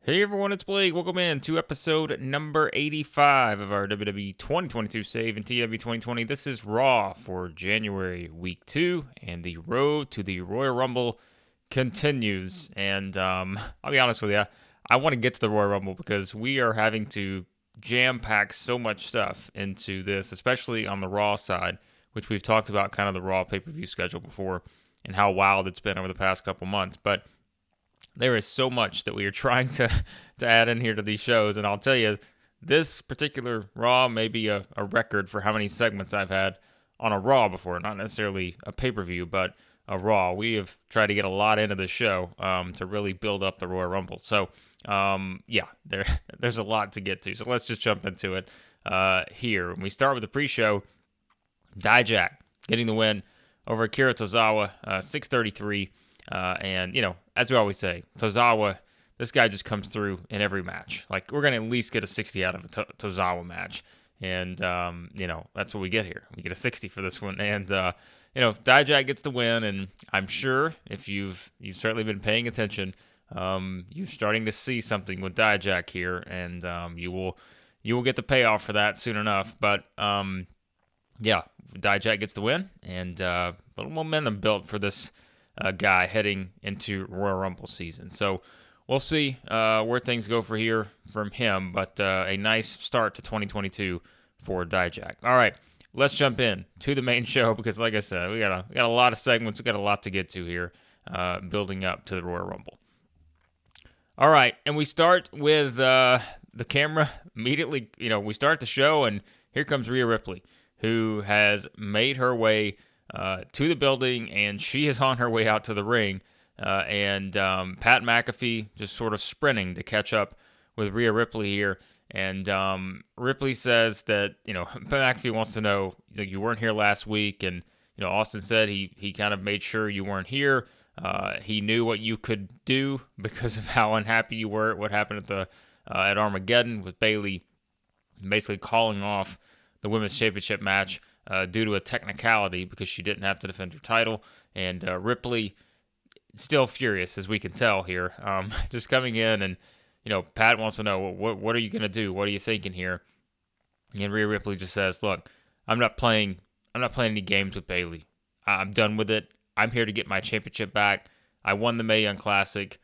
Hey everyone, it's Blake. Welcome in to episode number 85 of our WWE 2022 Save and TEW 2020. This is Raw for January week 2, and the road to the Royal Rumble continues. And I'll be honest with you, I want to get to the Royal Rumble because we are having to jam-pack so much stuff into this, especially on the Raw side, which we've talked about kind of the Raw pay-per-view schedule before and how wild it's been over the past couple months. But there is so much that we are trying to add in here to these shows, and I'll tell you, this particular Raw may be a record for how many segments I've had on a Raw before, not necessarily a pay-per-view, but a Raw. We have tried to get a lot into the show to really build up the Royal Rumble. So, there's a lot to get to. So let's just jump into it here. When we start with the pre-show, Dijak getting the win over Akira Tozawa, 633. And, as we always say, Tozawa, this guy just comes through in every match. Like, we're going to at least get a 60 out of a Tozawa match. And, that's what we get here. We get a 60 for this one. And, Dijak gets the win. And I'm sure if you've certainly been paying attention, you're starting to see something with Dijak here. And you will get the payoff for that soon enough. But, Dijak gets the win. And a little momentum built for this guy heading into Royal Rumble season. So we'll see where things go from him, but a nice start to 2022 for Dijak. All right, let's jump in to the main show because, like I said, we got a lot of segments. We got a lot to get to here, building up to the Royal Rumble. All right, and we start with the camera immediately. We start the show, and here comes Rhea Ripley, who has made her way to the building, and she is on her way out to the ring. And Pat McAfee just sort of sprinting to catch up with Rhea Ripley here. And Ripley says that, Pat McAfee wants to know, you weren't here last week. And, Austin said he kind of made sure you weren't here. He knew what you could do because of how unhappy you were at what happened at Armageddon with Bayley basically calling off the Women's Championship match due to a technicality because she didn't have to defend her title. And Ripley still furious, as we can tell here, just coming in and, Pat wants to know, what are you going to do? What are you thinking here? And Rhea Ripley just says, look, I'm not playing any games with Bayley. I'm done with it. I'm here to get my championship back. I won the Mae Young Classic.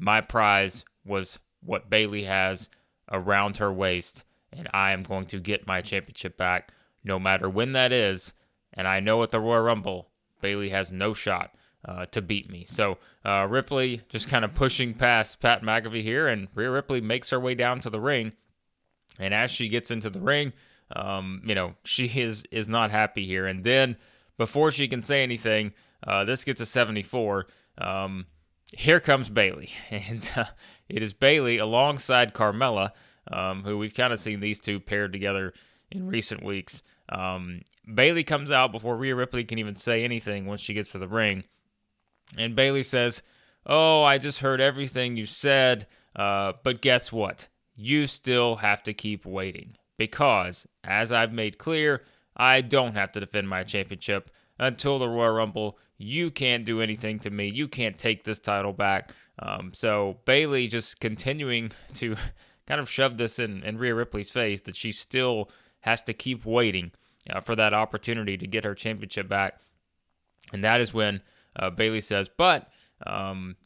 My prize was what Bayley has around her waist, and I am going to get my championship back no matter when that is. And I know at the Royal Rumble, Bayley has no shot to beat me. So Ripley just kind of pushing past Pat McAfee here, and Rhea Ripley makes her way down to the ring. And as she gets into the ring, she is not happy here. And then before she can say anything, this gets a 74. Here comes Bayley. And it is Bayley alongside Carmella, who we've kind of seen these two paired together in recent weeks. Bayley comes out before Rhea Ripley can even say anything once she gets to the ring. And Bayley says, oh, I just heard everything you said, but guess what? You still have to keep waiting. Because, as I've made clear, I don't have to defend my championship until the Royal Rumble. You can't do anything to me. You can't take this title back. So Bayley just continuing to kind of shove this in Rhea Ripley's face that she still has to keep waiting for that opportunity to get her championship back. And that is when Bayley says, but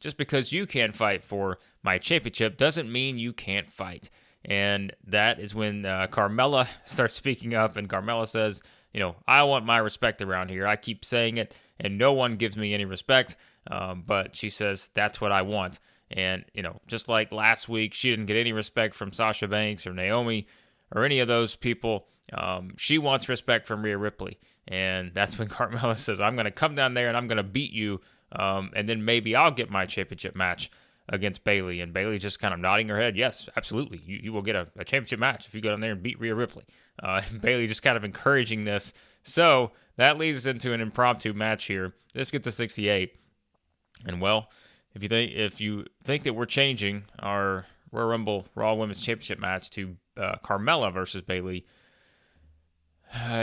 just because you can't fight for my championship doesn't mean you can't fight. And that is when Carmella starts speaking up, and Carmella says, I want my respect around here. I keep saying it, and no one gives me any respect. But she says, that's what I want. And, just like last week, she didn't get any respect from Sasha Banks or Naomi or any of those people. She wants respect from Rhea Ripley. And that's when Carmella says, I'm going to come down there and I'm going to beat you. And then maybe I'll get my championship match against Bayley. And Bayley just kind of nodding her head. Yes, absolutely. You will get a championship match if you go down there and beat Rhea Ripley. Bayley just kind of encouraging this. So that leads us into an impromptu match here. This gets a 68. And well, if you think that we're changing our Royal Rumble Raw Women's Championship match to Carmella versus Bayley,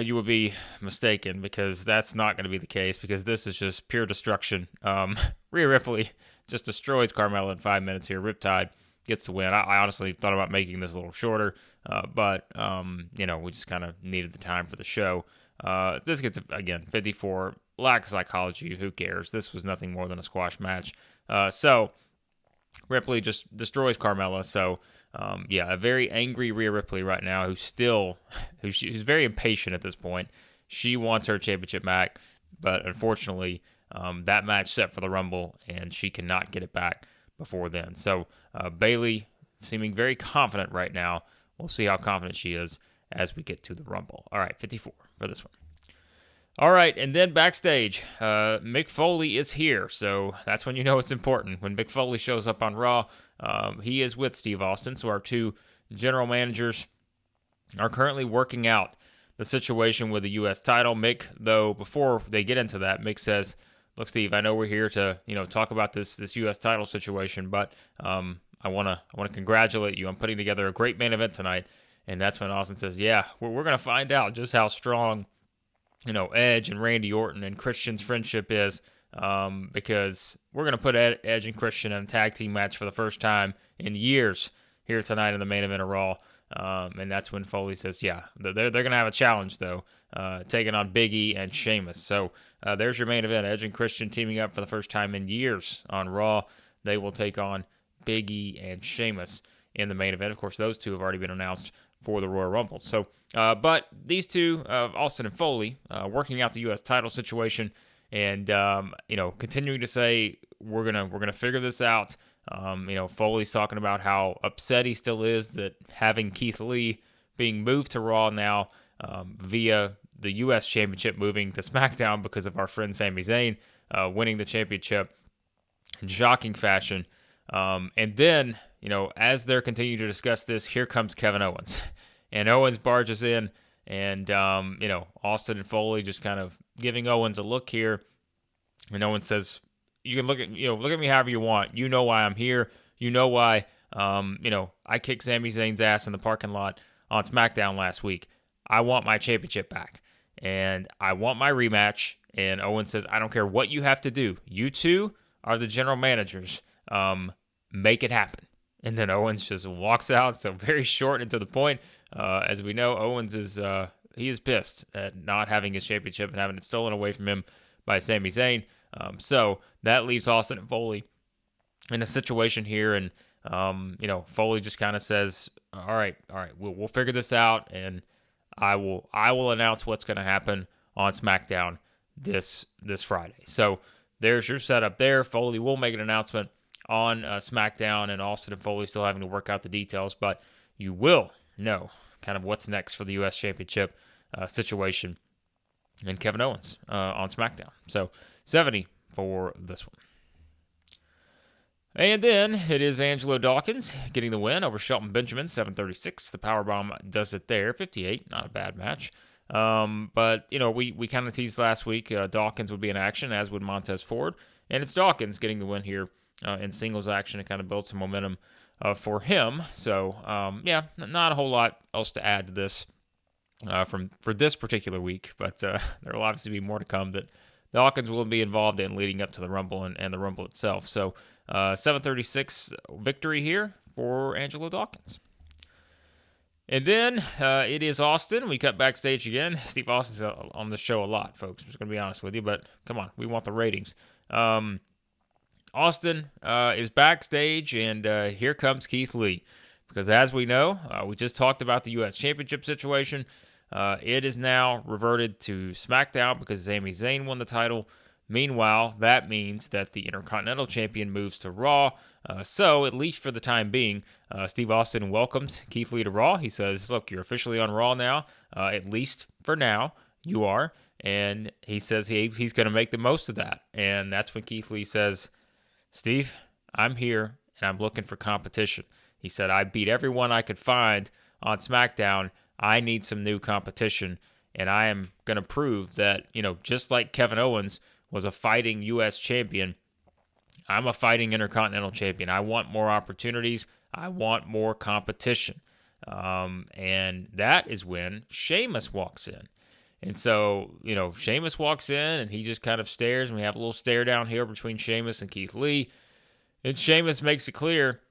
you would be mistaken, because that's not going to be the case, because this is just pure destruction. Rhea Ripley just destroys Carmella in 5 minutes here, Riptide. gets the win. I honestly thought about making this a little shorter, but we just kind of needed the time for the show. This gets, again, 54. Lack of psychology. Who cares? This was nothing more than a squash match. So Ripley just destroys Carmella. So, a very angry Rhea Ripley right now, who's very impatient at this point. She wants her championship back, but unfortunately, that match set for the Rumble, and she cannot get it back before then. So, Bayley seeming very confident right now. We'll see how confident she is as we get to the Rumble. All right, 54 for this one. All right, and then backstage, Mick Foley is here, so that's when you know it's important. When Mick Foley shows up on Raw, he is with Steve Austin, so our two general managers are currently working out the situation with the U.S. title. Mick, though, before they get into that, Mick says, look, Steve, I know we're here to talk about this U.S. title situation, but I want to congratulate you. I'm putting together a great main event tonight, and that's when Austin says, yeah, we're going to find out just how strong Edge and Randy Orton and Christian's friendship is, because we're going to put Edge and Christian in a tag team match for the first time in years here tonight in the main event of Raw. And that's when Foley says, yeah, they're going to have a challenge, though, taking on Big E and Sheamus. So there's your main event, Edge and Christian teaming up for the first time in years on Raw. They will take on Big E and Sheamus in the main event. Of course, those two have already been announced for the Royal Rumble. So, but these two, Austin and Foley, working out the U.S. title situation, and continuing to say we're gonna figure this out. Foley's talking about how upset he still is that having Keith Lee being moved to Raw now via the U.S. Championship moving to SmackDown because of our friend Sami Zayn winning the championship in shocking fashion. And then, as they're continuing to discuss this, here comes Kevin Owens. And Owens barges in, and, Austin and Foley just kind of giving Owens a look here. And Owens says, you can look at me however you want. You know why I'm here. You know why, I kicked Sami Zayn's ass in the parking lot on SmackDown last week. I want my championship back, and I want my rematch. And Owens says, I don't care what you have to do. You two are the general managers. Make it happen. And then Owens just walks out. So very short and to the point. As we know, Owens is pissed at not having his championship and having it stolen away from him by Sami Zayn. So that leaves Austin and Foley in a situation here, and Foley just kind of says, "All right, we'll figure this out, and I will announce what's going to happen on SmackDown this Friday." So there's your setup there. Foley will make an announcement on SmackDown, and Austin and Foley still having to work out the details, but you will know kind of what's next for the U.S. Championship situation and Kevin Owens on SmackDown. So 70 for this one. And then it is Angelo Dawkins getting the win over Shelton Benjamin, 736. The powerbomb does it there, 58. Not a bad match. But, we kind of teased last week Dawkins would be in action, as would Montez Ford. And it's Dawkins getting the win here in singles action to kind of build some momentum for him. So, not a whole lot else to add to this for this particular week. But there will obviously be more to come that Dawkins will be involved in leading up to the Rumble and the Rumble itself. So, 736 victory here for Angelo Dawkins. And then it is Austin. We cut backstage again. Steve Austin's on the show a lot, folks. I'm just going to be honest with you, but come on, we want the ratings. Austin is backstage, and here comes Keith Lee. Because as we know, we just talked about the U.S. Championship situation. It is now reverted to SmackDown because Sami Zayn won the title. Meanwhile, that means that the Intercontinental Champion moves to Raw. So, at least for the time being, Steve Austin welcomes Keith Lee to Raw. He says, look, you're officially on Raw now. At least for now, you are. And he says he's going to make the most of that. And that's when Keith Lee says, Steve, I'm here, and I'm looking for competition. He said, I beat everyone I could find on SmackDown. I need some new competition. And I am going to prove that, just like Kevin Owens was a fighting U.S. champion, I'm a fighting Intercontinental champion. I want more opportunities. I want more competition. And that is when Sheamus walks in. And so, Sheamus walks in, and he just kind of stares, and we have a little stare down here between Sheamus and Keith Lee. And Sheamus makes it clear,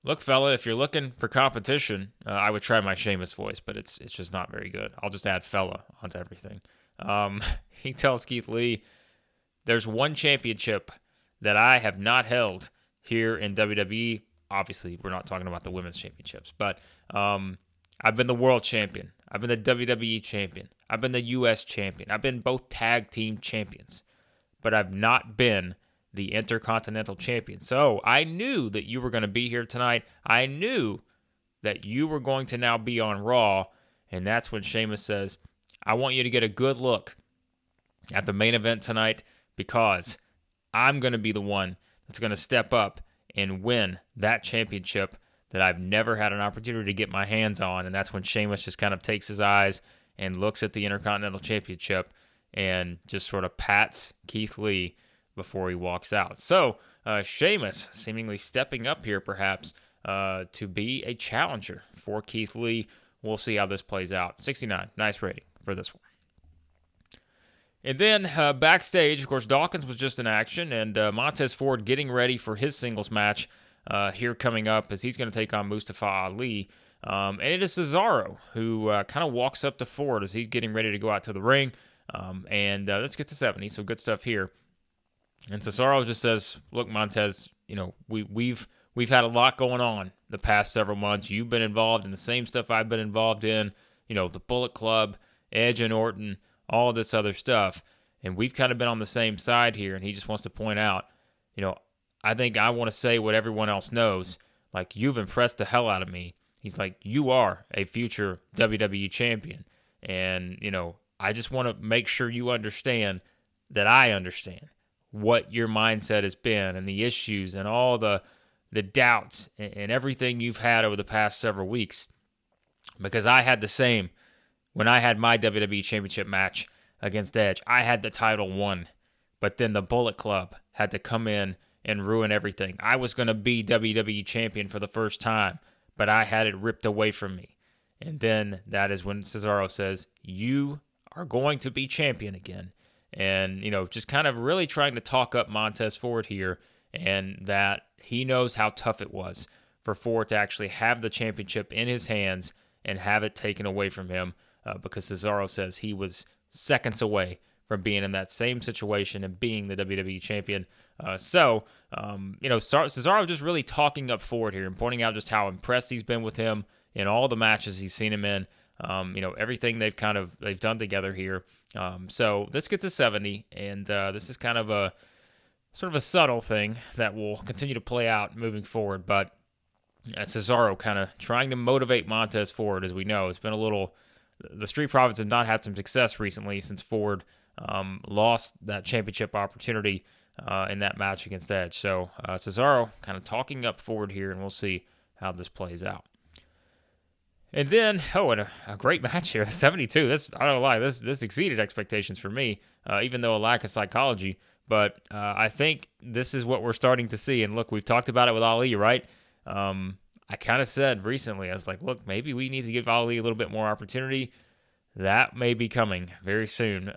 Look, fella, if you're looking for competition, I would try my Sheamus voice, but it's just not very good. I'll just add fella onto everything. He tells Keith Lee, there's one championship that I have not held here in WWE. Obviously, we're not talking about the women's championships, but I've been the world champion. I've been the WWE champion. I've been the US champion. I've been both tag team champions, but I've not been the Intercontinental Champion. So I knew that you were going to be here tonight. I knew that you were going to now be on Raw. And that's when Sheamus says, I want you to get a good look at the main event tonight because I'm going to be the one that's going to step up and win that championship that I've never had an opportunity to get my hands on. And that's when Sheamus just kind of takes his eyes and looks at the Intercontinental Championship and just sort of pats Keith Lee before he walks out. So, Sheamus seemingly stepping up here perhaps to be a challenger for Keith Lee. We'll see how this plays out. 69, nice rating for this one. And then backstage, of course, Dawkins was just in action, and Montez Ford getting ready for his singles match here coming up as he's going to take on Mustafa Ali. And it is Cesaro who kind of walks up to Ford as he's getting ready to go out to the ring. And let's get to 70, so good stuff here. And Cesaro just says, look, Montez, we've had a lot going on the past several months. You've been involved in the same stuff I've been involved in, the Bullet Club, Edge and Orton, all of this other stuff. And we've kind of been on the same side here. And he just wants to point out, I think I want to say what everyone else knows. Like, you've impressed the hell out of me. He's like, you are a future WWE champion. And, I just want to make sure you understand that I understand what your mindset has been and the issues and all the doubts and everything you've had over the past several weeks. Because I had the same when I had my WWE Championship match against Edge. I had the title won, but then the Bullet Club had to come in and ruin everything. I was going to be WWE Champion for the first time, but I had it ripped away from me. And then that is when Cesaro says, you are going to be champion again. And, just kind of really trying to talk up Montez Ford here, and that he knows how tough it was for Ford to actually have the championship in his hands and have it taken away from him, because Cesaro says he was seconds away from being in that same situation and being the WWE champion. So Cesaro just really talking up Ford here and pointing out just how impressed he's been with him in all the matches he's seen him in. Everything they've done together here. So this gets to 70, and this is kind of a sort of a subtle thing that will continue to play out moving forward. But Cesaro kind of trying to motivate Montez Ford, as we know. It's been the Street Profits have not had some success recently since Ford lost that championship opportunity in that match against Edge. So Cesaro kind of talking up Ford here, and we'll see how this plays out. And then, and a great match here, 72. This, I don't lie, this exceeded expectations for me, even though a lack of psychology. But I think this is what we're starting to see. And look, we've talked about it with Ali, right? I kind of said recently, I was like, look, maybe we need to give Ali a little bit more opportunity. That may be coming very soon.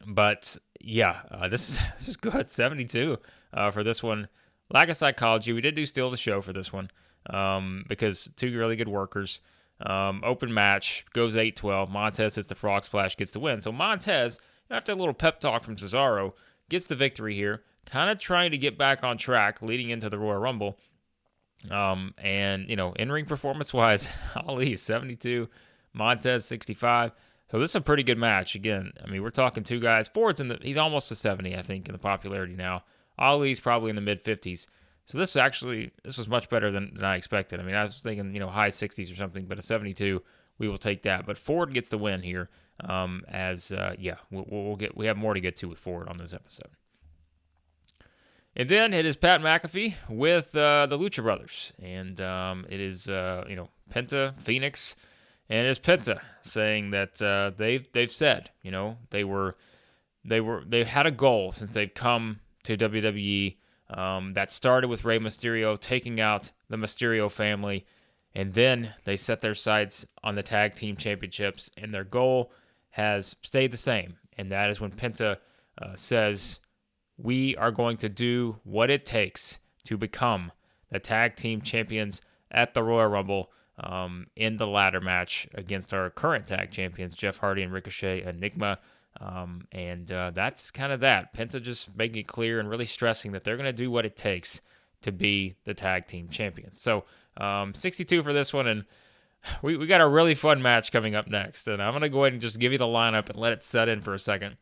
But yeah, this is good. 72 for this one. Lack of psychology. We did do steal the show for this one. Because two really good workers. Open match, goes 8-12. Montez hits the frog splash, gets the win. So Montez, after a little pep talk from Cesaro, gets the victory here, kind of trying to get back on track leading into the Royal Rumble. And, in-ring performance-wise, Ali 72, Montez 65. So this is a pretty good match. Again, we're talking two guys. Ford's he's almost to 70, I think, in the popularity now. Ali's probably in the mid-50s. So this was much better than I expected. I was thinking, high 60s or something, but a 72, we will take that. But Ford gets the win here. We have more to get to with Ford on this episode. And then it is Pat McAfee with the Lucha Brothers, and it is Penta, Phoenix, and it is Penta saying that they've said they had a goal since they've come to WWE. That started with Rey Mysterio taking out the Mysterio family, and then they set their sights on the tag team championships, and their goal has stayed the same, and that is when Penta says, we are going to do what it takes to become the tag team champions at the Royal Rumble in the ladder match against our current tag champions, Jeff Hardy and Ricochet Enigma. And that's kind of that. Penta just making it clear and really stressing that they're going to do what it takes to be the tag team champions. So 62 for this one, and we got a really fun match coming up next. And I'm going to go ahead and just give you the lineup and let it set in for a second,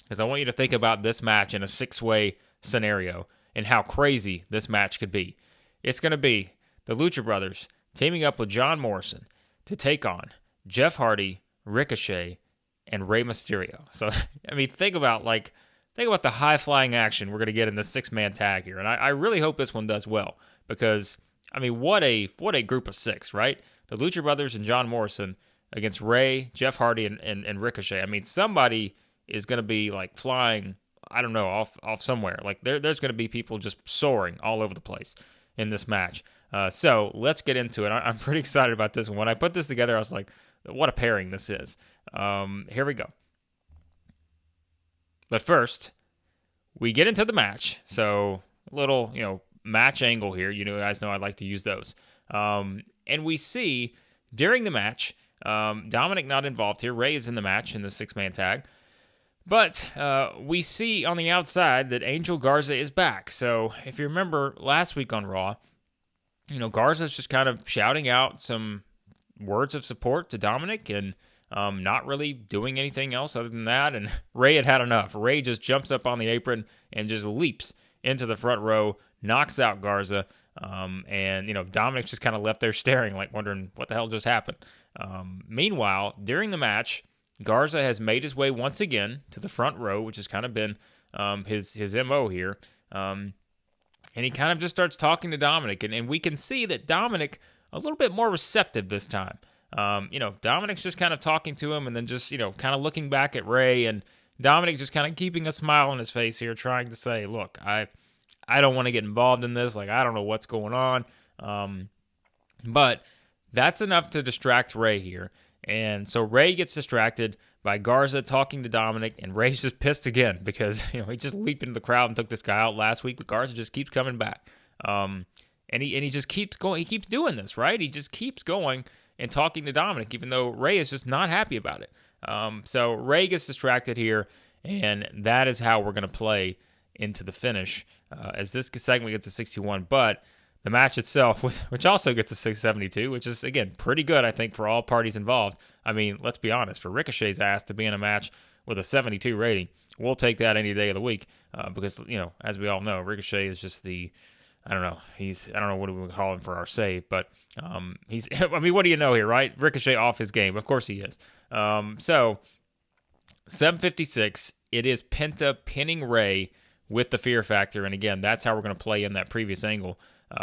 because I want you to think about this match in a 6-way scenario and how crazy this match could be. It's going to be the Lucha Brothers teaming up with John Morrison to take on Jeff Hardy, Ricochet, and Rey Mysterio. So, I mean, think about the high-flying action we're going to get in this 6-man tag here. And I really hope this one does well, because, I mean, what a group of 6, right? The Lucha Brothers and John Morrison against Rey, Jeff Hardy, and Ricochet. I mean, somebody is going to be, like, flying, I don't know, off somewhere. Like, there's going to be people just soaring all over the place in this match. So, let's get into it. I'm pretty excited about this one. When I put this together, I was like, what a pairing this is. Here we go. But first, we get into the match. So, a little, match angle here. You guys know I like to use those. And we see, during the match, Dominic not involved here. Rey is in the match in the 6-man tag. But we see on the outside that Angel Garza is back. So, if you remember last week on Raw, Garza's just kind of shouting out some words of support to Dominic and not really doing anything else other than that. And Rey had enough. Rey just jumps up on the apron and just leaps into the front row, knocks out Garza. And Dominic's just kind of left there staring, like wondering what the hell just happened. Meanwhile, during the match, Garza has made his way once again to the front row, which has kind of been his MO here. And he kind of just starts talking to Dominic. And we can see that Dominic a little bit more receptive this time. Dominic's just kind of talking to him and then just, kind of looking back at Rey, and Dominic just kind of keeping a smile on his face here, trying to say, look, I don't want to get involved in this. Like, I don't know what's going on. But that's enough to distract Rey here. And so Rey gets distracted by Garza talking to Dominic, and Rey's just pissed again because, he just leaped into the crowd and took this guy out last week, but Garza just keeps coming back. And he just keeps going. He keeps doing this, right? He just keeps going and talking to Dominic, even though Rey is just not happy about it. So Rey gets distracted here, and that is how we're going to play into the finish as this segment gets to 61. But the match itself, which also gets to 672, which is, again, pretty good, I think, for all parties involved. I mean, let's be honest. For Ricochet's ass to be in a match with a 72 rating, we'll take that any day of the week because, as we all know, Ricochet is just I don't know what we would call him for our save, but what do you know here, right? Ricochet off his game. Of course he is. So, 756, it is Penta pinning Rey with the fear factor, and again, that's how we're going to play in that previous angle.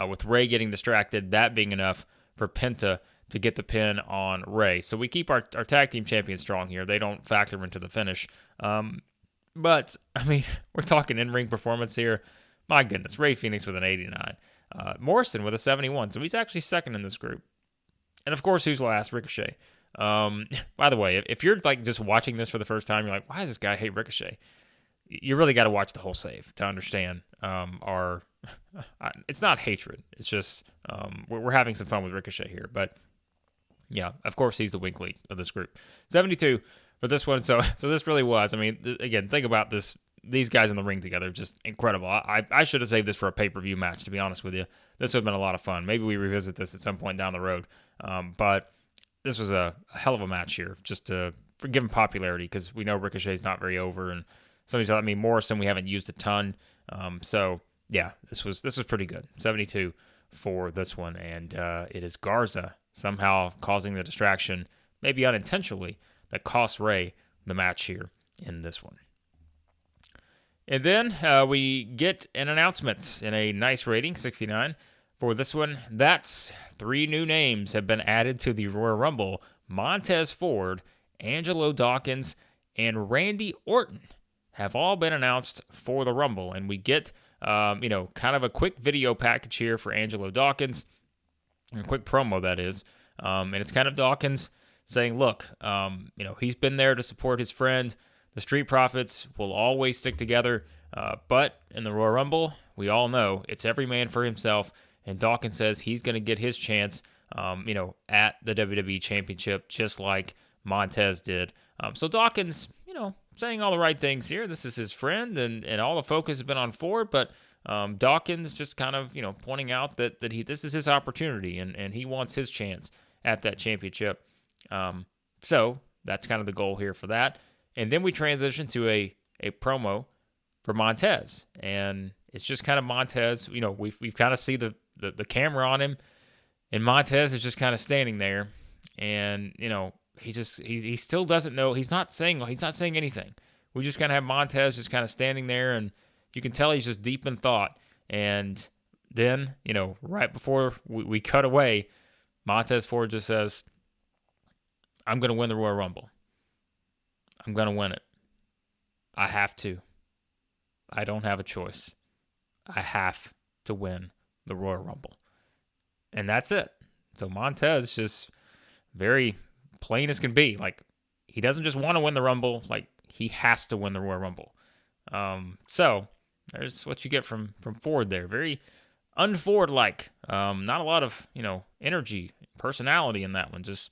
With Rey getting distracted, that being enough for Penta to get the pin on Rey. So we keep our tag team champions strong here. They don't factor into the finish. But, I mean, we're talking in-ring performance here. My goodness, Rey Fenix with an 89. Morrison with a 71, so he's actually second in this group. And, of course, who's last? Ricochet. By the way, if you're just watching this for the first time, you're like, why does this guy hate Ricochet? You really got to watch the whole save to understand it's not hatred. It's just we're having some fun with Ricochet here. But, yeah, of course, he's the weak link of this group. 72 for this one. So this really was. I mean, again, think about this. These guys in the ring together, just incredible. I should have saved this for a pay-per-view match, to be honest with you. This would have been a lot of fun. Maybe we revisit this at some point down the road. But this was a hell of a match here, just for given popularity, because we know Ricochet's not very over, and Morrison we haven't used a ton. So yeah, this was pretty good. 72 for this one, and it is Garza somehow causing the distraction, maybe unintentionally, that costs Rey the match here in this one. And then we get an announcement in a nice rating, 69, for this one. That's 3 new names have been added to the Royal Rumble. Montez Ford, Angelo Dawkins, and Randy Orton have all been announced for the Rumble. And we get, kind of a quick video package here for Angelo Dawkins. A quick promo, that is. And it's kind of Dawkins saying, look, he's been there to support his friend. The Street Profits will always stick together, but in the Royal Rumble, we all know it's every man for himself, and Dawkins says he's going to get his chance, at the WWE Championship, just like Montez did. So Dawkins, saying all the right things here. This is his friend, and all the focus has been on Ford, but Dawkins just kind of, pointing out that this is his opportunity, and he wants his chance at that championship. So that's kind of the goal here for that. And then we transition to a promo for Montez, and it's just kind of Montez. We've kind of see the camera on him, and Montez is just kind of standing there, and he still doesn't know. He's not saying anything. We just kind of have Montez just kind of standing there, and you can tell he's just deep in thought. And then, right before we cut away, Montez Ford just says, "I'm going to win the Royal Rumble. I'm going to win it. I have to. I don't have a choice. I have to win the Royal Rumble." And that's it. So Montez just very plain as can be. Like, he doesn't just want to win the Rumble. Like, he has to win the Royal Rumble. So there's what you get from Ford there. Very un-Ford-like. Not a lot of, energy, personality in that one. Just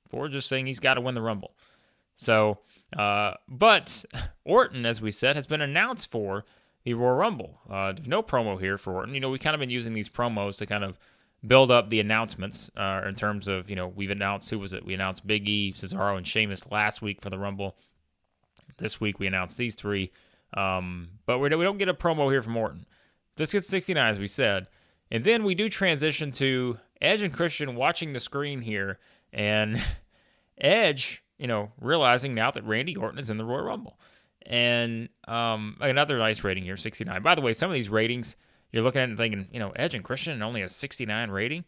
Ford just saying he's got to win the Rumble. So, but Orton, as we said, has been announced for the Royal Rumble. No promo here for Orton. We kind of been using these promos to kind of build up the announcements in terms of, we've announced, who was it? We announced Big E, Cesaro, and Sheamus last week for the Rumble. This week we announced these three. But we don't get a promo here from Orton. This gets 69, as we said. And then we do transition to Edge and Christian watching the screen here. And Edge, realizing now that Randy Orton is in the Royal Rumble. And another nice rating here, 69. By the way, some of these ratings, you're looking at it and thinking, Edge and Christian only a 69 rating.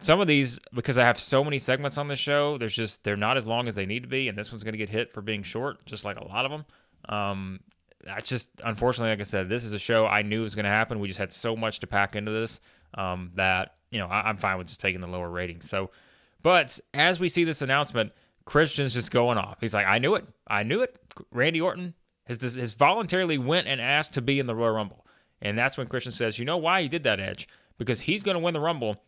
Some of these, because I have so many segments on this show, they're not as long as they need to be, and this one's going to get hit for being short, just like a lot of them. That's just, unfortunately, like I said, this is a show I knew was going to happen. We just had so much to pack into this that, I'm fine with just taking the lower ratings. So, but as we see this announcement, Christian's just going off. He's like, I knew it. Randy Orton has voluntarily went and asked to be in the Royal Rumble. And that's when Christian says, you know why he did that, Edge? Because he's going to win the Rumble,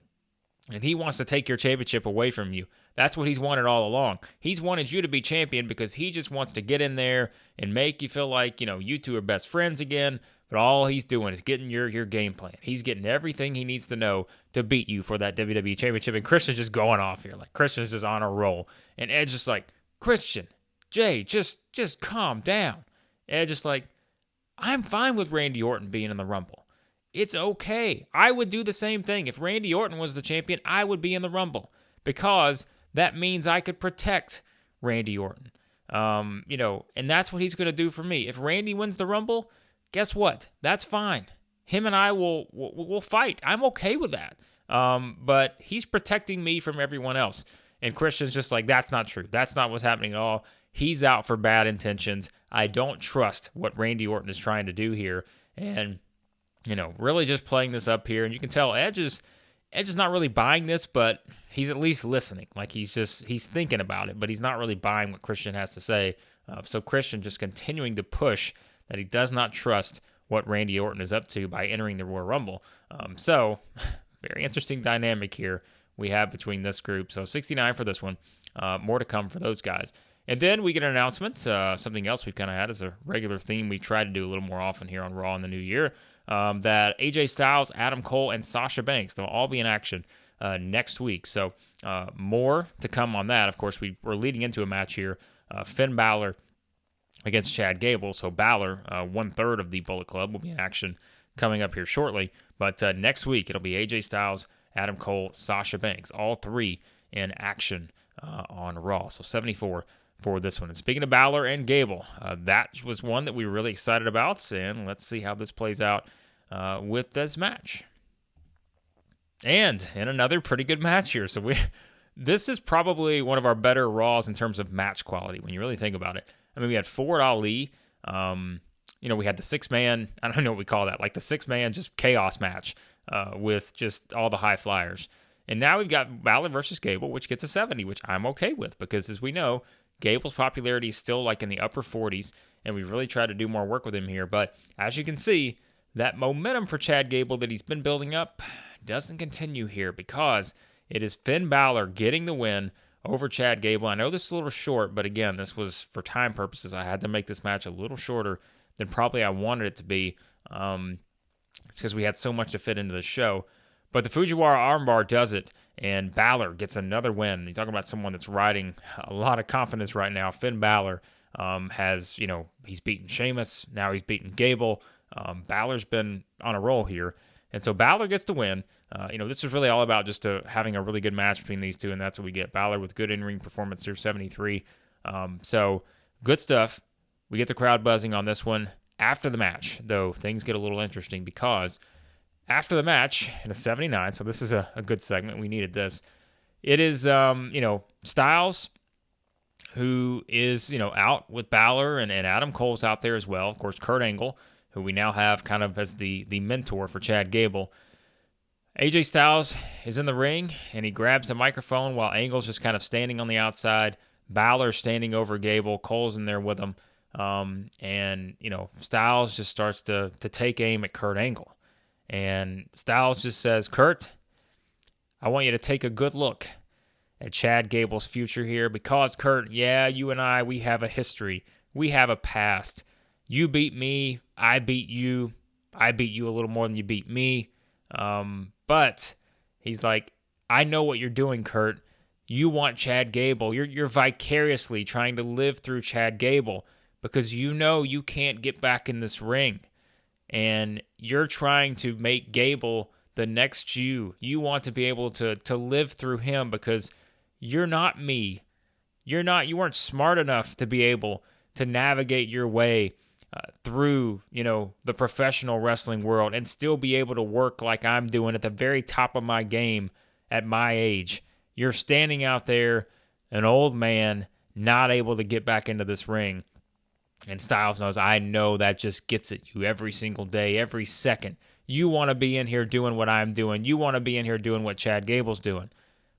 and he wants to take your championship away from you. That's what he's wanted all along. He's wanted you to be champion because he just wants to get in there and make you feel like, you two are best friends again. But all he's doing is getting your game plan. He's getting everything he needs to know to beat you for that WWE Championship. And Christian's just going off here. Like, Christian's just on a roll. And Edge just like, Christian, Jay, just calm down. Edge just like, I'm fine with Randy Orton being in the Rumble. It's okay. I would do the same thing. If Randy Orton was the champion, I would be in the Rumble because that means I could protect Randy Orton. And that's what he's going to do for me. If Randy wins the Rumble, guess what? That's fine. Him and I will fight. I'm okay with that. But he's protecting me from everyone else. And Christian's just like, that's not true. That's not what's happening at all. He's out for bad intentions. I don't trust what Randy Orton is trying to do here. And, really just playing this up here. And you can tell Edge is not really buying this, but he's at least listening. Like, he's thinking about it, but he's not really buying what Christian has to say. So Christian just continuing to push that he does not trust what Randy Orton is up to by entering the Royal Rumble. So very interesting dynamic here we have between this group. So 69 for this one. More to come for those guys. And then we get an announcement, something else we've kind of had as a regular theme we try to do a little more often here on Raw in the new year, that AJ Styles, Adam Cole, and Sasha Banks, they'll all be in action next week. So more to come on that. Of course, we're leading into a match here, Finn Balor against Chad Gable. So Balor, 1/3 of the Bullet Club, will be in action coming up here shortly. But next week, it'll be AJ Styles, Adam Cole, Sasha Banks, all three in action on Raw. So 74 for this one. And speaking of Balor and Gable, that was one that we were really excited about, and let's see how this plays out with this match. And in another pretty good match here. So this is probably one of our better Raws in terms of match quality when you really think about it. I mean, we had Ford Ali. We had the six-man, I don't know what we call that, like the six-man just chaos match with just all the high flyers. And now we've got Balor versus Gable, which gets a 70, which I'm okay with because, as we know, Gable's popularity is still like in the upper 40s, and we've really tried to do more work with him here. But as you can see, that momentum for Chad Gable that he's been building up doesn't continue here because it is Finn Balor getting the win over Chad Gable. I know this is a little short, but again, this was for time purposes. I had to make this match a little shorter than probably I wanted it to be because we had so much to fit into the show. But the Fujiwara armbar does it, and Balor gets another win. You're talking about someone that's riding a lot of confidence right now. Finn Balor has, he's beaten Sheamus. Now he's beaten Gable. Balor's been on a roll here. And so Balor gets the win. This was really all about just having a really good match between these two, and that's what we get. Balor with good in-ring performance here, 73. So good stuff. We get the crowd buzzing on this one. After the match, though, things get a little interesting because after the match, in a 79, so this is a good segment. We needed this. It is, Styles, who is, out with Balor, and Adam Cole's out there as well. Of course, Kurt Angle, who we now have kind of as the mentor for Chad Gable. AJ Styles is in the ring, and he grabs the microphone while Angle's just kind of standing on the outside. Balor's standing over Gable. Cole's in there with him. Styles just starts to take aim at Kurt Angle. And Styles just says, Kurt, I want you to take a good look at Chad Gable's future here because, Kurt, yeah, you and I, we have a history. We have a past. You beat me. I beat you. I beat you a little more than you beat me. But he's like, I know what you're doing, Kurt. You want Chad Gable. You're vicariously trying to live through Chad Gable because you know you can't get back in this ring. And you're trying to make Gable the next you. You want to be able to live through him because you're not me. You weren't smart enough to be able to navigate your way through, the professional wrestling world and still be able to work like I'm doing at the very top of my game at my age. You're standing out there, an old man, not able to get back into this ring. And Styles knows, I know that just gets at you every single day, every second. You want to be in here doing what I'm doing. You want to be in here doing what Chad Gable's doing.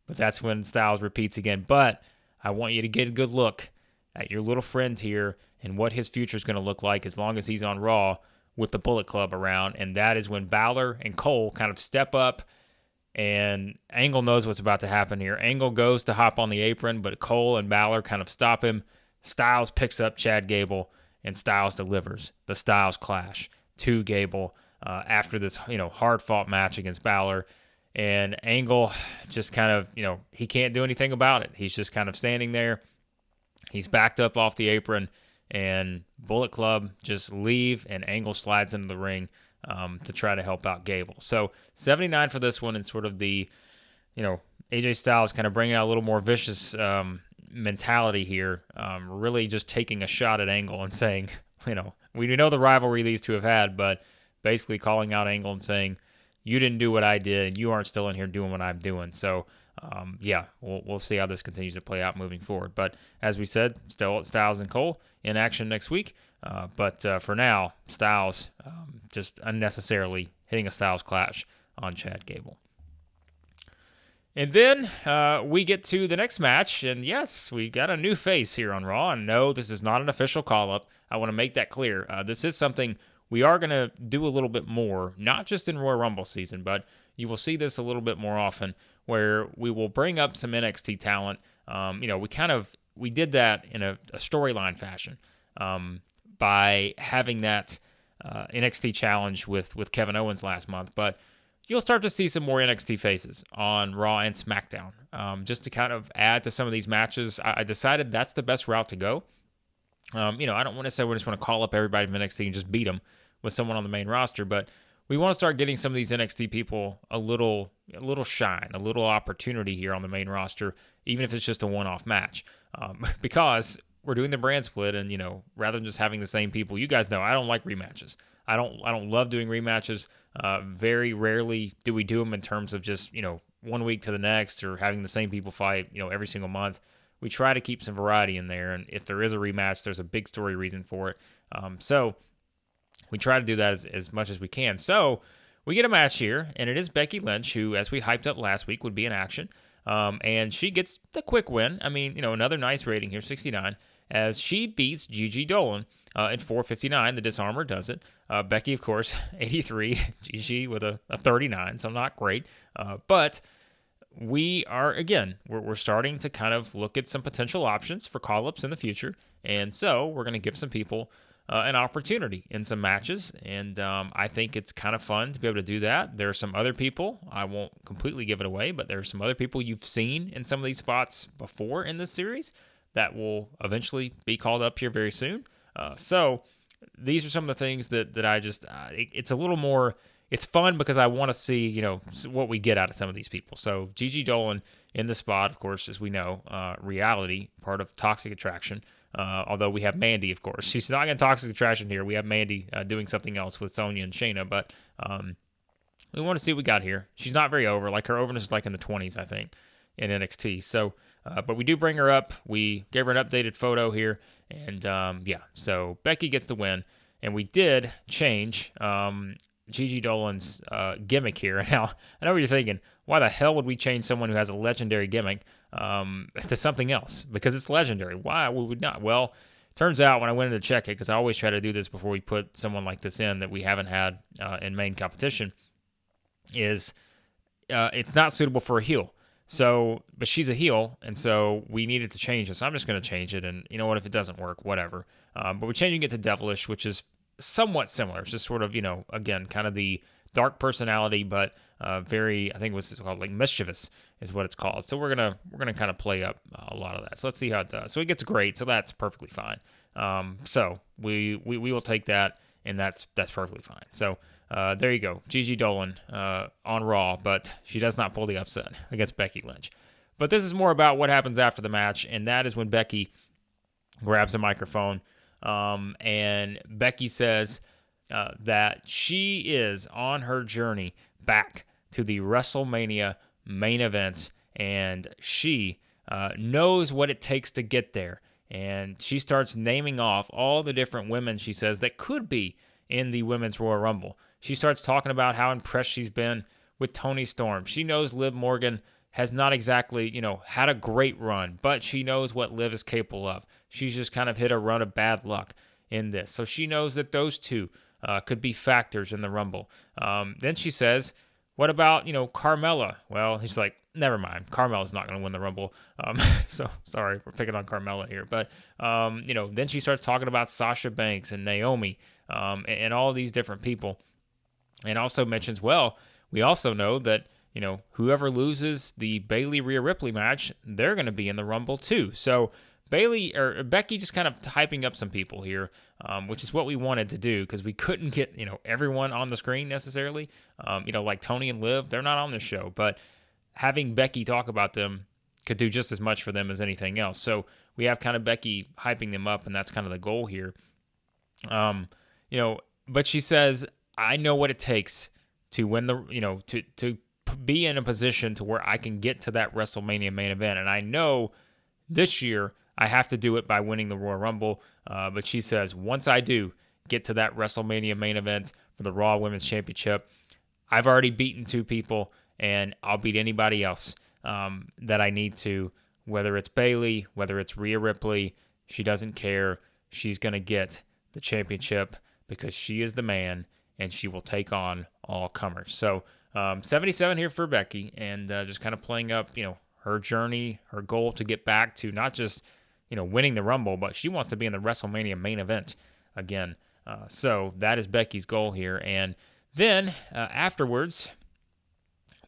But that's when Styles repeats again. But I want you to get a good look at your little friend here and what his future is going to look like as long as he's on Raw with the Bullet Club around. And that is when Balor and Cole kind of step up, and Angle knows what's about to happen here. Angle goes to hop on the apron, but Cole and Balor kind of stop him. Styles picks up Chad Gable, and Styles delivers the Styles Clash to Gable after this, hard-fought match against Balor. And Angle just kind of, he can't do anything about it. He's just kind of standing there. He's backed up off the apron, and Bullet Club just leave, and Angle slides into the ring to try to help out Gable. So 79 for this one, and sort of the, AJ Styles kind of bringing out a little more vicious mentality here, really just taking a shot at Angle and saying, we know the rivalry these two have had, but basically calling out Angle and saying, you didn't do what I did, and you aren't still in here doing what I'm doing. So, we'll see how this continues to play out moving forward. But as we said, still Styles and Cole in action next week. But for now, Styles just unnecessarily hitting a Styles Clash on Chad Gable. And then we get to the next match, and yes, we got a new face here on Raw. And no, this is not an official call-up. I want to make that clear. This is something we are going to do a little bit more, not just in Royal Rumble season, but you will see this a little bit more often, where we will bring up some NXT talent. We did that in a storyline fashion by having that NXT challenge with Kevin Owens last month, but you'll start to see some more NXT faces on Raw and SmackDown. Just to kind of add to some of these matches, I decided that's the best route to go. I don't want to say we just want to call up everybody from NXT and just beat them with someone on the main roster, but we want to start getting some of these NXT people a little shine, a little opportunity here on the main roster, even if it's just a one-off match, because we're doing the brand split, and rather than just having the same people, you guys know I don't like rematches. I don't love doing rematches. Very rarely do we do them in terms of just 1 week to the next or having the same people fight every single month. We try to keep some variety in there, and if there is a rematch, there's a big story reason for it. So we try to do that as much as we can. So we get a match here, and it is Becky Lynch, who, as we hyped up last week, would be in action. And she gets the quick win. I mean, another nice rating here, 69, as she beats Gigi Dolan in 4:59. The Disarmer does it. Becky, of course, 83. Gigi with a 39, so not great. But we are, again, we're starting to kind of look at some potential options for call-ups in the future. And so we're going to give some people an opportunity in some matches. And I think it's kind of fun to be able to do that. There are some other people, I won't completely give it away, but there are some other people you've seen in some of these spots before in this series that will eventually be called up here very soon. So these are some of the things that I just, it's a little more, it's fun because I want to see, what we get out of some of these people. So Gigi Dolan in the spot, of course, as we know, reality, part of Toxic Attraction. Although we have Mandy, of course. She's not in Toxic Attraction here. We have Mandy doing something else with Sonya and Shayna, but we want to see what we got here. She's not very over. Like, her overness is like in the 20s, I think, in NXT. So, but we do bring her up. We gave her an updated photo here, and so Becky gets the win, and we did change Gigi Dolan's gimmick here. Now, I know what you're thinking. Why the hell would we change someone who has a legendary gimmick to something else? Because it's legendary. Why would we not? Well, turns out when I went in to check it, because I always try to do this before we put someone like this in that we haven't had in main competition, is it's not suitable for a heel. So, but she's a heel, and so we needed to change it. So I'm just going to change it, and you know what? If it doesn't work, whatever. But we're changing it to Devilish, which is somewhat similar. It's just sort of, again, kind of the dark personality, but very, I think it was called like mischievous is what it's called. So we're gonna kind of play up a lot of that. So let's see how it does. So it gets great. So that's perfectly fine. So we will take that, and that's perfectly fine. So there you go, Gigi Dolan on Raw, but she does not pull the upset against Becky Lynch. But this is more about what happens after the match, and that is when Becky grabs a microphone. And Becky says that she is on her journey back to the WrestleMania main event, and she knows what it takes to get there. And she starts naming off all the different women, she says, that could be in the Women's Royal Rumble. She starts talking about how impressed she's been with Toni Storm. She knows Liv Morgan has not exactly, had a great run, but she knows what Liv is capable of. She's just kind of hit a run of bad luck in this. So she knows that those two could be factors in the Rumble. Then she says, what about, Carmella? Well, he's like, never mind. Carmella's not going to win the Rumble. So sorry, we're picking on Carmella here. But, then she starts talking about Sasha Banks and Naomi and all these different people. And also mentions, well, we also know that, whoever loses the Bayley Rhea Ripley match, they're going to be in the Rumble too. So Becky just kind of hyping up some people here, which is what we wanted to do because we couldn't get, everyone on the screen necessarily. Like Tony and Liv, they're not on this show, but having Becky talk about them could do just as much for them as anything else. So we have kind of Becky hyping them up, and that's kind of the goal here. But she says, I know what it takes to win the, to be in a position to where I can get to that WrestleMania main event. And I know this year I have to do it by winning the Royal Rumble. But she says, once I do get to that WrestleMania main event for the Raw Women's Championship, I've already beaten two people, and I'll beat anybody else that I need to, whether it's Bayley, whether it's Rhea Ripley. She doesn't care. She's going to get the championship because she is the man, and she will take on all comers. So 77 here for Becky, and just kind of playing up, her journey, her goal to get back to not just, winning the Rumble, but she wants to be in the WrestleMania main event again. So that is Becky's goal here. And then afterwards,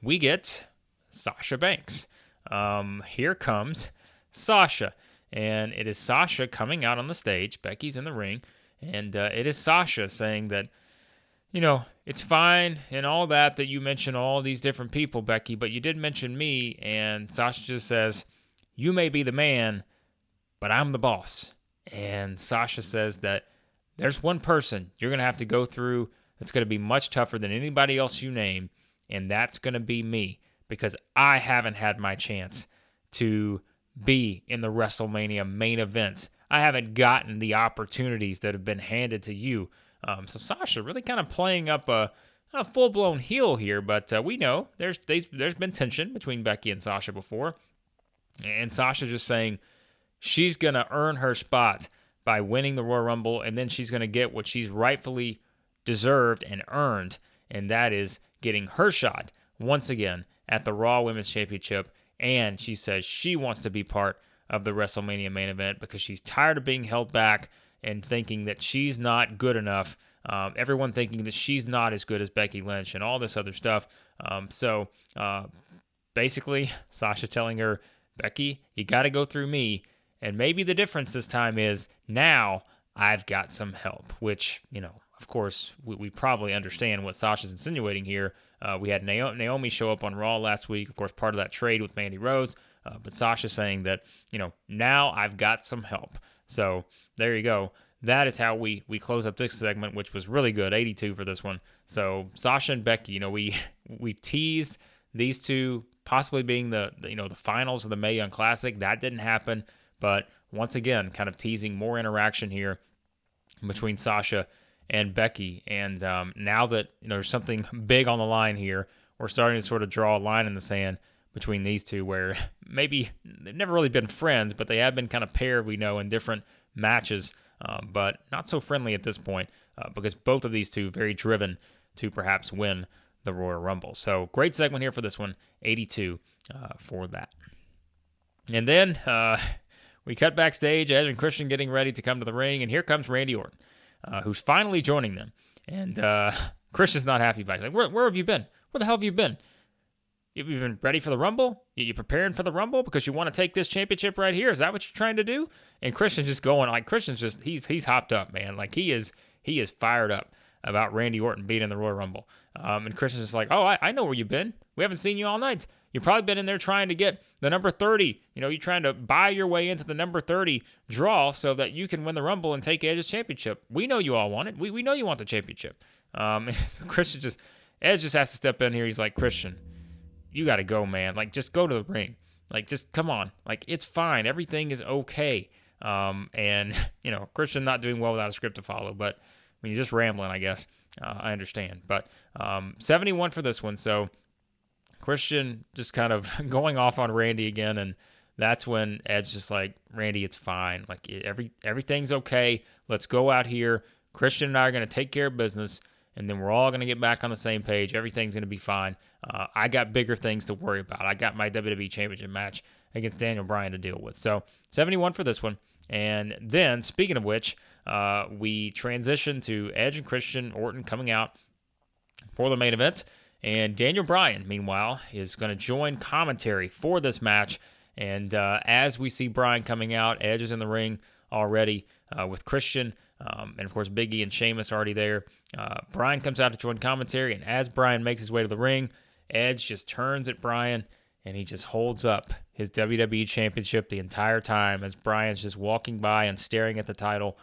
we get Sasha Banks. Here comes Sasha, and it is Sasha coming out on the stage. Becky's in the ring, and it is Sasha saying that, it's fine and all that you mention all these different people, Becky, but you did mention me. And Sasha just says, you may be the man, but I'm the boss. And Sasha says that there's one person you're going to have to go through that's going to be much tougher than anybody else you name, and that's going to be me, because I haven't had my chance to be in the WrestleMania main events. I haven't gotten the opportunities that have been handed to you. So Sasha really kind of playing up a full-blown heel here, but we know there's been tension between Becky and Sasha before, and Sasha just saying she's going to earn her spot by winning the Royal Rumble, and then she's going to get what she's rightfully deserved and earned, and that is getting her shot once again at the Raw Women's Championship. And she says she wants to be part of the WrestleMania main event because she's tired of being held back and thinking that she's not good enough. Everyone thinking that she's not as good as Becky Lynch and all this other stuff. So basically, Sasha telling her, Becky, you got to go through me. And maybe the difference this time is now I've got some help, which, of course, we probably understand what Sasha's insinuating here. We had Naomi show up on Raw last week, of course, part of that trade with Mandy Rose. But Sasha saying that, now I've got some help. So there you go. That is how we close up this segment, which was really good, 82 for this one. So Sasha and Becky, we teased these two possibly being the finals of the Mae Young Classic. That didn't happen, but once again, kind of teasing more interaction here between Sasha and Becky. And now that there's something big on the line here, we're starting to sort of draw a line in the sand between these two, where maybe they've never really been friends, but they have been kind of paired, we know, in different matches. But not so friendly at this point because both of these two very driven to perhaps win the Royal Rumble. So great segment here for this one, 82 for that. And then we cut backstage, Edge and Christian getting ready to come to the ring, and here comes Randy Orton, who's finally joining them. And Christian's not happy about it. He's like, where have you been? Where the hell have you been? You've been ready for the Rumble? You preparing for the Rumble because you want to take this championship right here? Is that what you're trying to do? And Christian's just going, like, Christian's just, he's hopped up, man. Like, he is fired up about Randy Orton being in the Royal Rumble. And Christian's just like, oh, I know where you've been. We haven't seen you all night. You've probably been in there trying to get the number 30. You're trying to buy your way into the number 30 draw so that you can win the Rumble and take Edge's championship. We know you all want it. We know you want the championship. So Edge just has to step in here. He's like, Christian, you got to go, man. Like, just go to the ring. Like, just come on. Like, it's fine. Everything is okay. And, Christian not doing well without a script to follow. But when you're just rambling, I guess, I understand. But 71 for this one. So Christian just kind of going off on Randy again. And that's when Ed's just like, Randy, it's fine. Like, everything's okay. Let's go out here. Christian and I are going to take care of business. And then we're all going to get back on the same page. Everything's going to be fine. I got bigger things to worry about. I got my WWE Championship match against Daniel Bryan to deal with. So 71 for this one. And then, speaking of which, we transition to Edge and Christian Orton coming out for the main event. And Daniel Bryan, meanwhile, is going to join commentary for this match. And as we see Bryan coming out, Edge is in the ring already with Christian. And, of course, Big E and Sheamus already there. Bryan comes out to join commentary, and as Bryan makes his way to the ring, Edge just turns at Bryan, and he just holds up his WWE Championship the entire time as Bryan's just walking by and staring at the title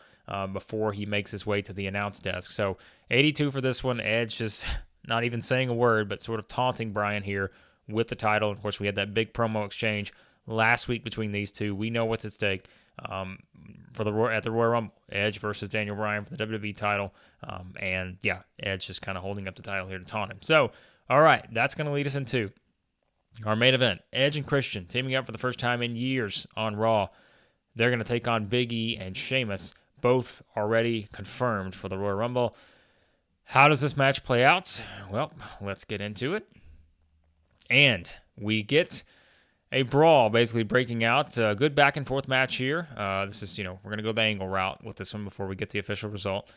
before he makes his way to the announce desk. So 82 for this one. Edge just not even saying a word, but sort of taunting Bryan here with the title. Of course, we had that big promo exchange last week between these two. We know what's at stake. At the Royal Rumble, Edge versus Daniel Bryan for the WWE title. And yeah, Edge just kind of holding up the title here to taunt him. So, all right, that's going to lead us into our main event. Edge and Christian teaming up for the first time in years on Raw. They're going to take on Big E and Sheamus, both already confirmed for the Royal Rumble. How does this match play out? Well, let's get into it. And we get a brawl basically breaking out. A good back and forth match here. This is, we're going to go the angle route with this one before we get the official result.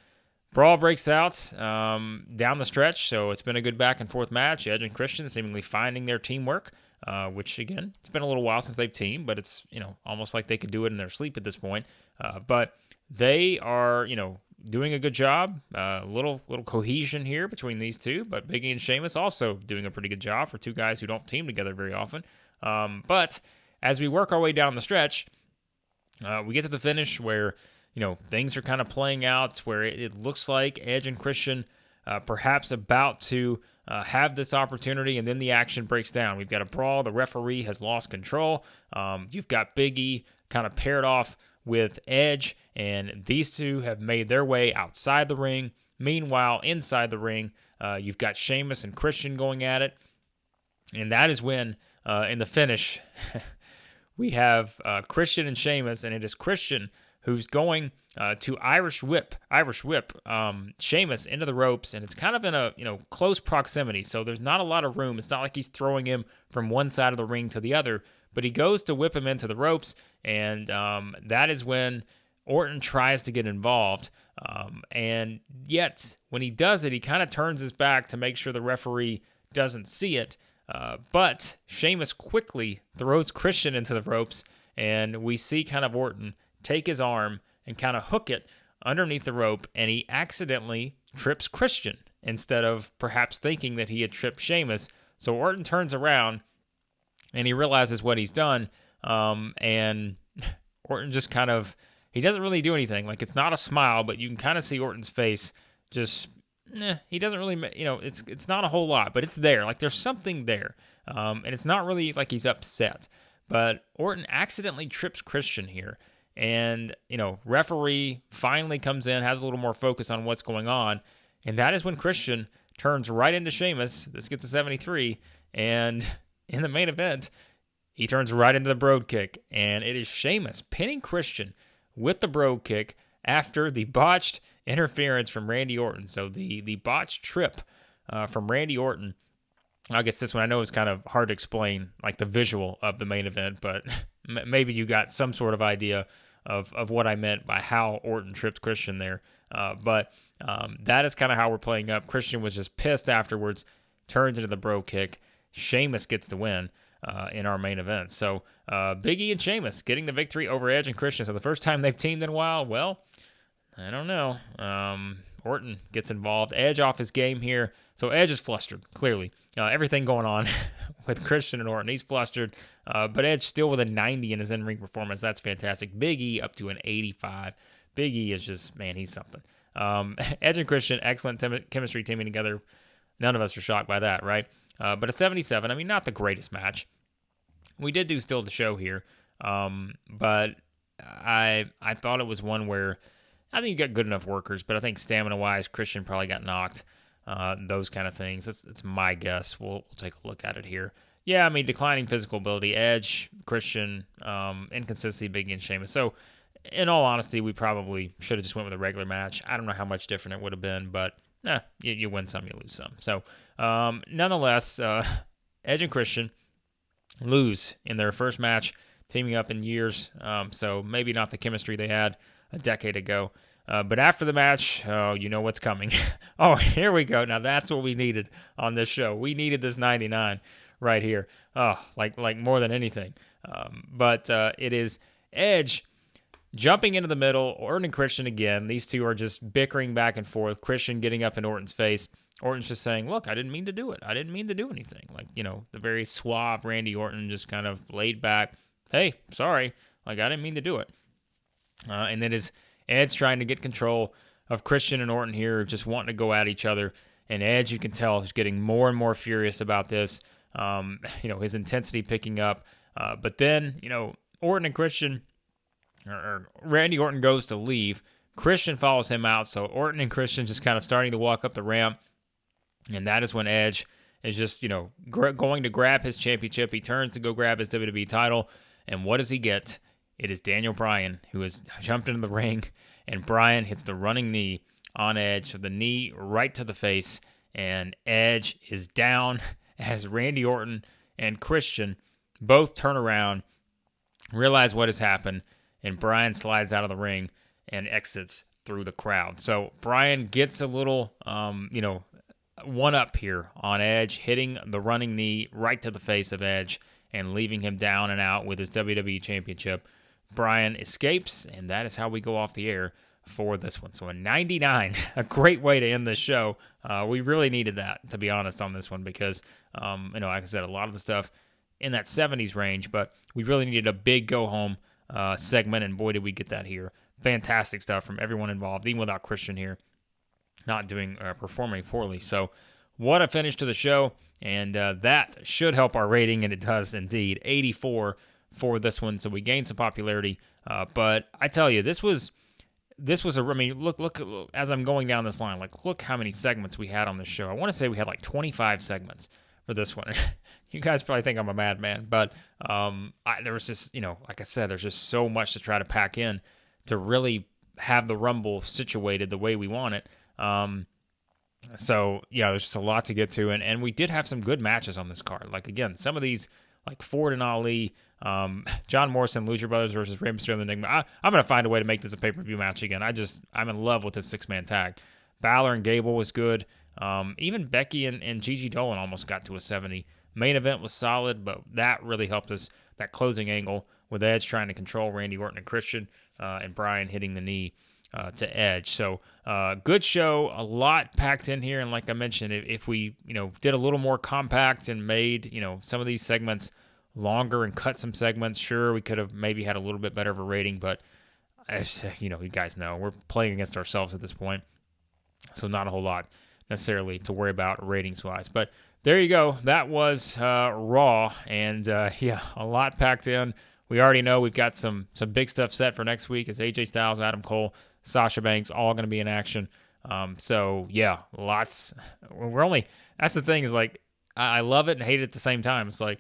Brawl breaks out down the stretch, so it's been a good back and forth match. Edge and Christian seemingly finding their teamwork, which, again, it's been a little while since they've teamed, but it's, almost like they could do it in their sleep at this point. But they are, doing a good job. Little cohesion here between these two, but Big E and Sheamus also doing a pretty good job for two guys who don't team together very often. But as we work our way down the stretch, we get to the finish where, things are kind of playing out, where it looks like Edge and Christian perhaps about to have this opportunity, and then the action breaks down. We've got a brawl. The referee has lost control. You've got Big E kind of paired off with Edge, and these two have made their way outside the ring. Meanwhile, inside the ring, you've got Sheamus and Christian going at it, and that is when, in the finish, we have Christian and Sheamus, and it is Christian who's going to Irish whip Sheamus into the ropes, and it's kind of in a close proximity, so there's not a lot of room. It's not like he's throwing him from one side of the ring to the other, but he goes to whip him into the ropes, and that is when Orton tries to get involved, and yet when he does it, he kind of turns his back to make sure the referee doesn't see it, but Sheamus quickly throws Christian into the ropes, and we see kind of Orton take his arm and kind of hook it underneath the rope, and he accidentally trips Christian instead of perhaps thinking that he had tripped Sheamus. So Orton turns around, and he realizes what he's done, and Orton just kind of, he doesn't really do anything. Like, it's not a smile, but you can kind of see Orton's face just, he doesn't really, it's not a whole lot, but it's there. Like, there's something there, and it's not really like he's upset. But Orton accidentally trips Christian here, and, referee finally comes in, has a little more focus on what's going on, and that is when Christian turns right into Sheamus. This gets a 73, and in the main event, he turns right into the Brogue Kick, and it is Sheamus pinning Christian with the Brogue Kick after the botched interference from Randy Orton. So the botched trip from Randy Orton. I guess this one I know is kind of hard to explain, like the visual of the main event, but maybe you got some sort of idea of what I meant by how Orton tripped Christian there. But that is kind of how we're playing up. Christian was just pissed afterwards, turns into the Brogue Kick. Sheamus gets the win in our main event. So Big E and Sheamus getting the victory over Edge and Christian. So the first time they've teamed in a while, well, I don't know. Orton gets involved. Edge off his game here. So Edge is flustered, clearly. Everything going on with Christian and Orton. He's flustered. But Edge still with a 90 in his in-ring performance. That's fantastic. Big E up to an 85. Big E is just, man, he's something. Edge and Christian, excellent chemistry teaming together. None of us are shocked by that, right? But a 77, I mean, not the greatest match. We did do still the show here. But I thought it was one where I think you got good enough workers, but I think stamina-wise, Christian probably got knocked. Those kind of things. That's my guess. We'll take a look at it here. Yeah, I mean, declining physical ability, Edge, Christian, inconsistency, Big E and Sheamus. So, in all honesty, we probably should have just went with a regular match. I don't know how much different it would have been, but you win some, you lose some. So, nonetheless, Edge and Christian lose in their first match, teaming up in years. So, maybe not the chemistry they had a decade ago. But after the match, you know what's coming. Oh, here we go. Now that's what we needed on this show. We needed this 99 right here. Oh, like more than anything. But it is Edge jumping into the middle, Orton and Christian again. These two are just bickering back and forth. Christian getting up in Orton's face. Orton's just saying, look, I didn't mean to do it. I didn't mean to do anything. Like, the very suave Randy Orton just kind of laid back. Hey, sorry. Like, I didn't mean to do it. And then is Edge trying to get control of Christian and Orton here, just wanting to go at each other. And Edge, you can tell, is getting more and more furious about this. His intensity picking up. But then, Orton and Christian, or Randy Orton goes to leave. Christian follows him out. So Orton and Christian just kind of starting to walk up the ramp. And that is when Edge is just, going to grab his championship. He turns to go grab his WWE title. And what does he get? It is Daniel Bryan who has jumped into the ring, and Bryan hits the running knee on Edge, so the knee right to the face, and Edge is down as Randy Orton and Christian both turn around, realize what has happened, and Bryan slides out of the ring and exits through the crowd. So Bryan gets a little, one up here on Edge, hitting the running knee right to the face of Edge and leaving him down and out with his WWE Championship. Bryan escapes, and that is how we go off the air for this one. So a 99, a great way to end this show. We really needed that, to be honest, on this one because, like I said, a lot of the stuff in that 70s range, but we really needed a big go-home segment, and boy, did we get that here. Fantastic stuff from everyone involved, even without Christian here not performing poorly. So what a finish to the show, and that should help our rating, and it does indeed. 84 for this one, so we gained some popularity. But I tell you, this was look as I'm going down this line, look how many segments we had on this show. I want to say we had 25 segments for this one. You guys probably think I'm a madman, but there was just, like I said, there's just so much to try to pack in really have the Rumble situated the way we want it. So, yeah, there's just a lot to get to. And we did have some good matches on this card. Like, again, some of these, like Ford and Ali, John Morrison, Lucha Brothers versus Rey Mysterio and Enigma. I'm going to find a way to make this a pay-per-view match again. I'm in love with this six-man tag. Balor and Gable was good. Even Becky and Gigi Dolan almost got to a 70. Main event was solid, but that really helped us. That closing angle with Edge trying to control Randy Orton and Christian, and Bryan hitting the knee to Edge. So good show, a lot packed in here. And like I mentioned, if we did a little more compact and made some of these segments longer and cut some segments, sure, we could have maybe had a little bit better of a rating. But you guys know we're playing against ourselves at this point, so not a whole lot necessarily to worry about ratings wise. But there you go. That was Raw, and a lot packed in. We already know we've got some big stuff set for next week as AJ Styles, Adam Cole, Sasha Banks, all going to be in action. So yeah, lots. That's the thing is like, I love it and hate it at the same time. It's like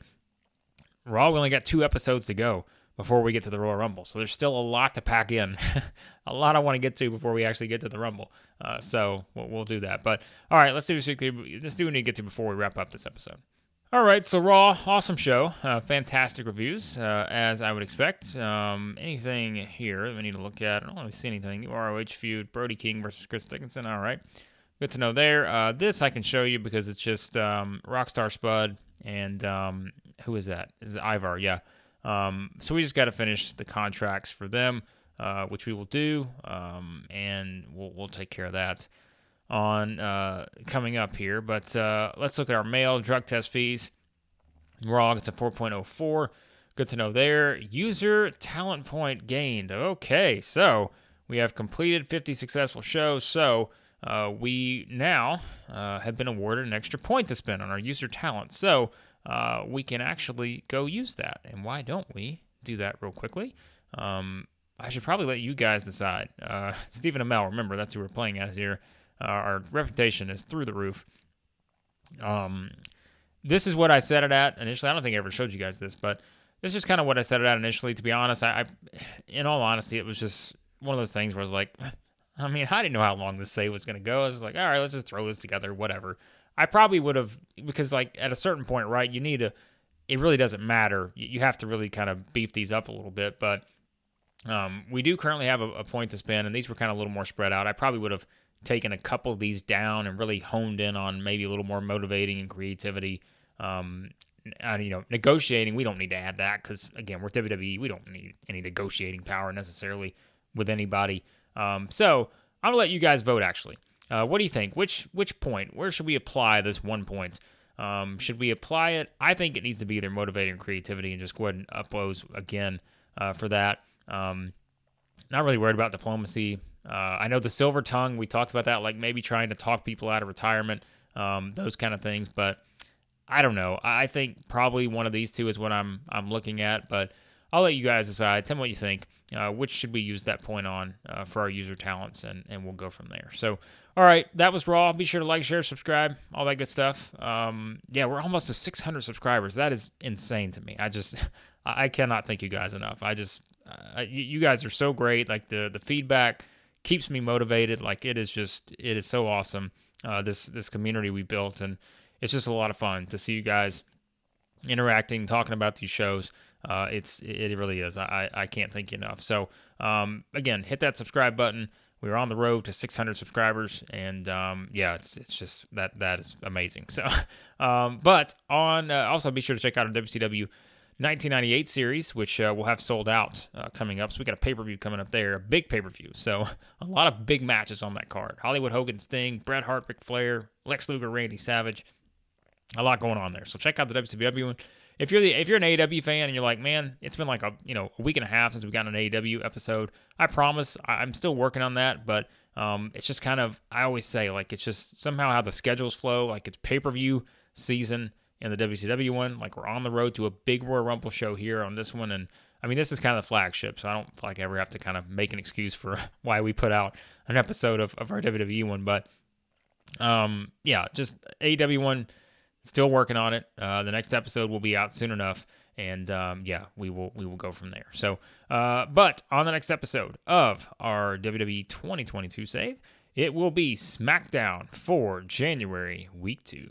Raw, we only got 2 episodes to go before we get to the Royal Rumble. So there's still a lot to pack in, a lot I want to get to before we actually get to the Rumble. So we'll do that. But all right, let's do what we need to get to before we wrap up this episode. All right, so Raw, awesome show. Fantastic reviews, as I would expect. Anything here that we need to look at? I don't really see anything. New ROH feud, Brody King versus Chris Dickinson. All right, good to know there. This I can show you because it's just Rockstar Spud and who is that? Is it Ivar? Yeah. So we just got to finish the contracts for them, which we will do, and we'll take care of that on coming up here. But let's look at our mail drug test fees. Raw gets a 4.04. Good to know there. User talent point gained. Okay, so we have completed 50 successful shows. So we now have been awarded an extra point to spend on our user talent. So we can actually go use that. And why don't we do that real quickly? I should probably let you guys decide. Stephen Amell, remember, that's who we're playing as here. Our reputation is through the roof. This is what I set it at initially. I don't think I ever showed you guys this, but this is kind of what I set it at initially. To be honest, I in all honesty, it was just one of those things where I was like, I mean, I didn't know how long this save was going to go. I was just like, all right, let's just throw this together, whatever. I probably would have, because like at a certain point, right, you need to, it really doesn't matter. You have to really kind of beef these up a little bit, but we do currently have a point to spend, and these were kind of a little more spread out. I probably would have taken a couple of these down and really honed in on maybe a little more motivating and creativity. Negotiating, we don't need to add that because, again, we're WWE. We don't need any negotiating power necessarily with anybody. So I'm going to let you guys vote, actually. What do you think? Which point? Where should we apply this 1 point? Should we apply it? I think it needs to be either motivating or creativity, and just go ahead and up those again for that. Not really worried about diplomacy. I know the silver tongue, we talked about that, like maybe trying to talk people out of retirement, those kind of things, but I don't know. I think probably one of these two is what I'm looking at, but I'll let you guys decide. Tell me what you think. Which should we use that point on for our user talents, and we'll go from there. So, all right, that was Raw. Be sure to like, share, subscribe, all that good stuff. We're almost to 600 subscribers. That is insane to me. I cannot thank you guys enough. You guys are so great. Like the feedback keeps me motivated. Like it is so awesome. This community we built, and it's just a lot of fun to see you guys interacting, talking about these shows. It really is. I can't thank you enough. So again, hit that subscribe button. We're on the road to 600 subscribers, and it's just that is amazing. So, but on also be sure to check out our WCW 1998 series, which we'll have sold out coming up. So we got a pay-per-view coming up there, a big pay-per-view. So a lot of big matches on that card. Hollywood Hogan, Sting, Bret Hart, Ric Flair, Lex Luger, Randy Savage. A lot going on there. So check out the WCW one. If you're an AEW fan and you're like, man, it's been like a week and a half since we got an AEW episode, I promise I'm still working on that, but it's just kind of, I always say, like, it's just somehow how the schedules flow. Like, it's pay-per-view season in the WCW one. Like, we're on the road to a big Royal Rumble show here on this one, and I mean, this is kind of the flagship, so I don't feel like I ever have to kind of make an excuse for why we put out an episode of our WWE one, but just AEW one Still working on it. The next episode will be out soon enough, and we will go from there. So, but on the next episode of our WWE 2022 save, it will be SmackDown for January Week 2.